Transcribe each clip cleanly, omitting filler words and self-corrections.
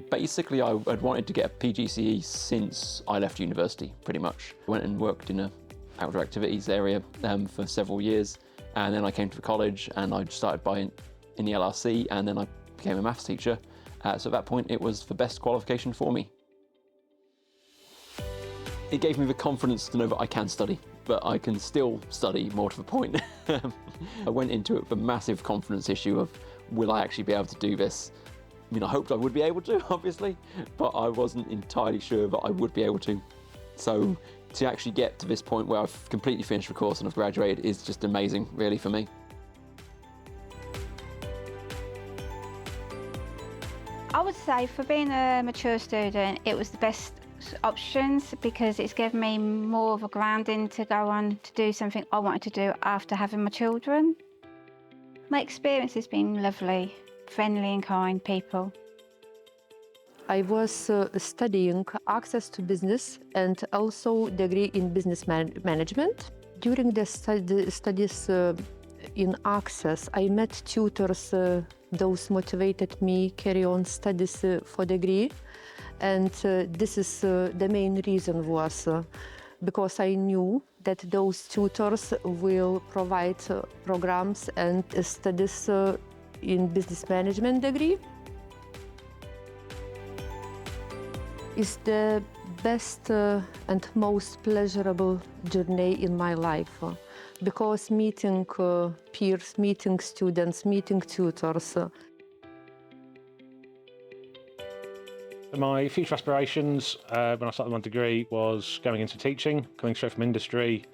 Basically, I'd wanted to get a PGCE since I left university, pretty much. I went and worked in a outdoor activities area for several years, and then I came to college and I started in the LRC, and then I became a maths teacher. So at that point, it was the best qualification for me. It gave me the confidence to know that I can study, but I can still study, more to the point. I went into it with a massive confidence issue of, will I actually be able to do this? I mean, I hoped I would be able to, obviously, but I wasn't entirely sure that I would be able to. So to actually get to this point where I've completely finished the course and I've graduated is just amazing, really, for me. I would say for being a mature student, it was the best options because it's given me more of a grounding to go on to do something I wanted to do after having my children. My experience has been lovely, friendly and kind people. I was studying access to business and also degree in business management. During the studies in access, I met tutors. Those motivated me carry on studies for degree, and this is the main reason was because I knew that those tutors will provide programs and studies in business management degree. It's the best and most pleasurable journey in my life because meeting peers, meeting students, meeting tutors. My future aspirations when I started my degree was going into teaching, coming straight from industry.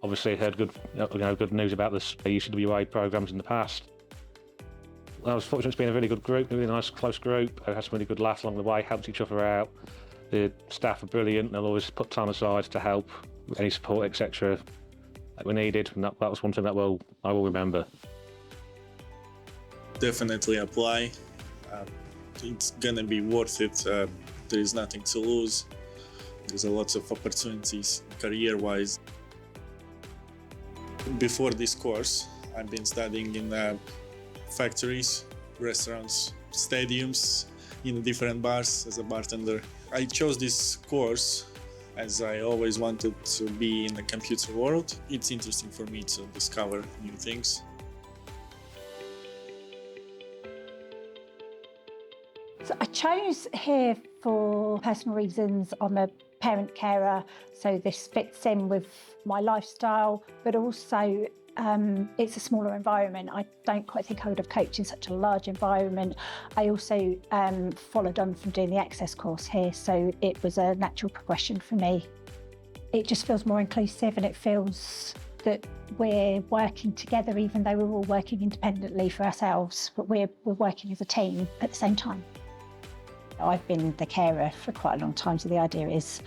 Obviously, I heard good news about the UCWA programs in the past. I was fortunate to be in a really good group, a really nice, close group. I had some really good laughs along the way, helped each other out. The staff are brilliant. They'll always put time aside to help with any support, etc. that we needed, and that was one thing that I will remember. Definitely apply. It's gonna be worth it. There is nothing to lose. There's a lot of opportunities career-wise. Before this course, I've been studying in factories, restaurants, stadiums, in different bars as a bartender. I chose this course as I always wanted to be in the computer world. It's interesting for me to discover new things. So I chose here for personal reasons. I'm a parent carer, so this fits in with my lifestyle, but also it's a smaller environment. I don't quite think I would have coped in such a large environment. I also followed on from doing the Access course here, so it was a natural progression for me. It just feels more inclusive, and it feels that we're working together, even though we're all working independently for ourselves, but we're working as a team at the same time. I've been the carer for quite a long time, so the idea is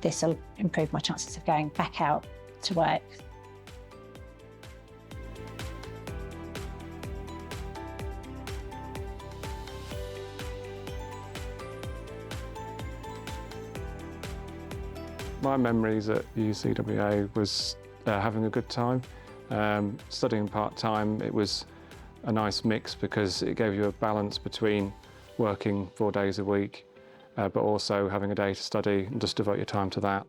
this will improve my chances of going back out to work. My memories at UCWA was having a good time. Studying part-time, it was a nice mix because it gave you a balance between working 4 days a week, but also having a day to study and just devote your time to that.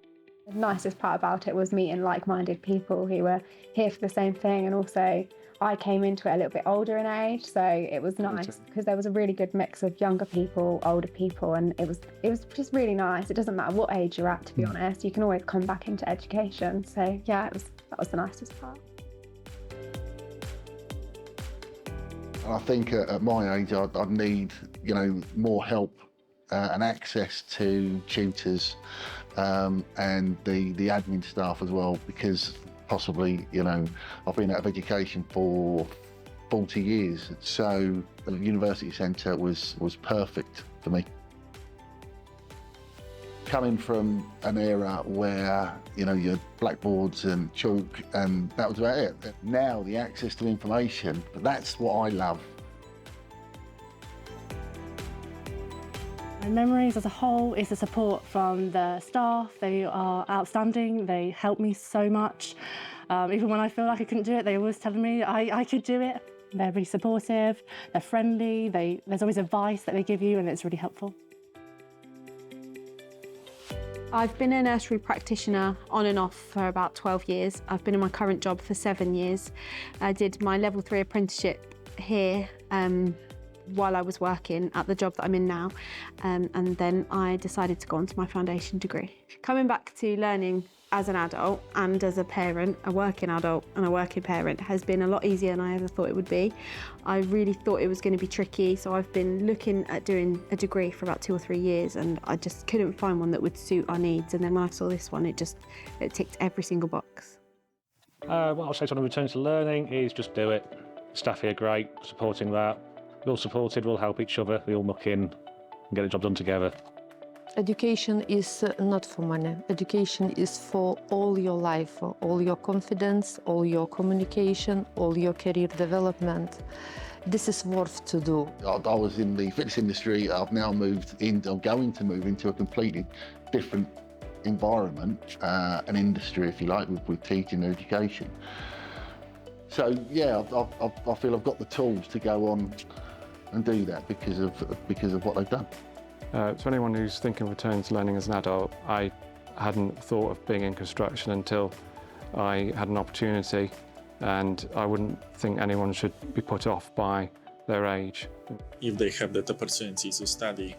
The nicest part about it was meeting like-minded people who were here for the same thing, and also I came into it a little bit older in age, so it was nice because there was a really good mix of younger people, older people, and it was just really nice. It doesn't matter what age you're at, to be honest. You can always come back into education. So yeah, that was the nicest part. I think at my age, I'd need, more help and access to tutors and the admin staff as well, because possibly, I've been out of education for 40 years, so the university centre was perfect for me. Coming from an era where, you had blackboards and chalk, and that was about it. Now the access to information, that's what I love. My memories as a whole is the support from the staff. They are outstanding. They help me so much. Even when I feel like I couldn't do it, they always telling me I could do it. They're really supportive, they're friendly, there's always advice that they give you, and it's really helpful. I've been a nursery practitioner on and off for about 12 years. I've been in my current job for 7 years. I did my level 3 apprenticeship here while I was working at the job that I'm in now, and then I decided to go on to my foundation degree. Coming back to learning as an adult and as a parent, a working adult and a working parent, has been a lot easier than I ever thought it would be. I really thought it was going to be tricky, so I've been looking at doing a degree for about 2 or 3 years, and I just couldn't find one that would suit our needs. And then when I saw this one, it ticked every single box. What I'll say to on return to learning is just do it. Staff here are great, supporting that. We're all supported, we'll help each other, we all muck in and get the job done together. Education is not for money. Education is for all your life, all your confidence, all your communication, all your career development. This is worth to do. I was in the fitness industry. I've now moved in, I'm going to move into a completely different environment, an industry, if you like, with teaching and education. So yeah, I feel I've got the tools to go on and do that because of what they've done. To anyone who's thinking of returning to learning as an adult, I hadn't thought of being in construction until I had an opportunity, and I wouldn't think anyone should be put off by their age. If they have that opportunity to study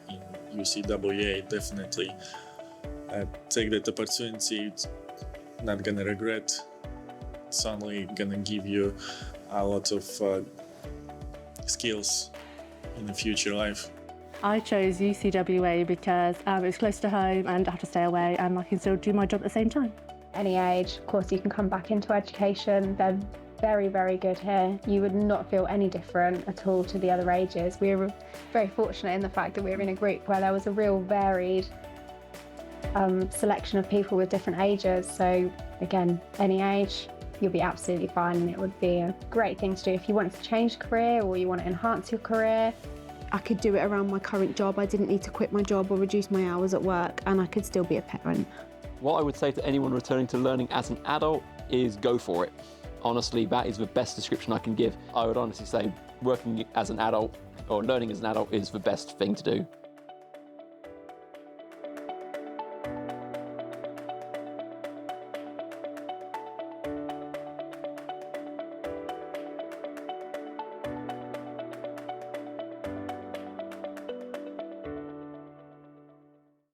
in UCWA, definitely take that opportunity. It's not gonna regret. It's only gonna give you a lot of skills in the future life. I chose UCWA because it's close to home and I have to stay away and I can still do my job at the same time. Any age, of course, you can come back into education. They're very, very good here. You would not feel any different at all to the other ages. We were very fortunate in the fact that we were in a group where there was a real varied selection of people with different ages. So again, any age, you'll be absolutely fine, and it would be a great thing to do if you want to change career or you want to enhance your career. I could do it around my current job. I didn't need to quit my job or reduce my hours at work, and I could still be a parent. What I would say to anyone returning to learning as an adult is go for it. Honestly, that is the best description I can give. I would honestly say working as an adult or learning as an adult is the best thing to do.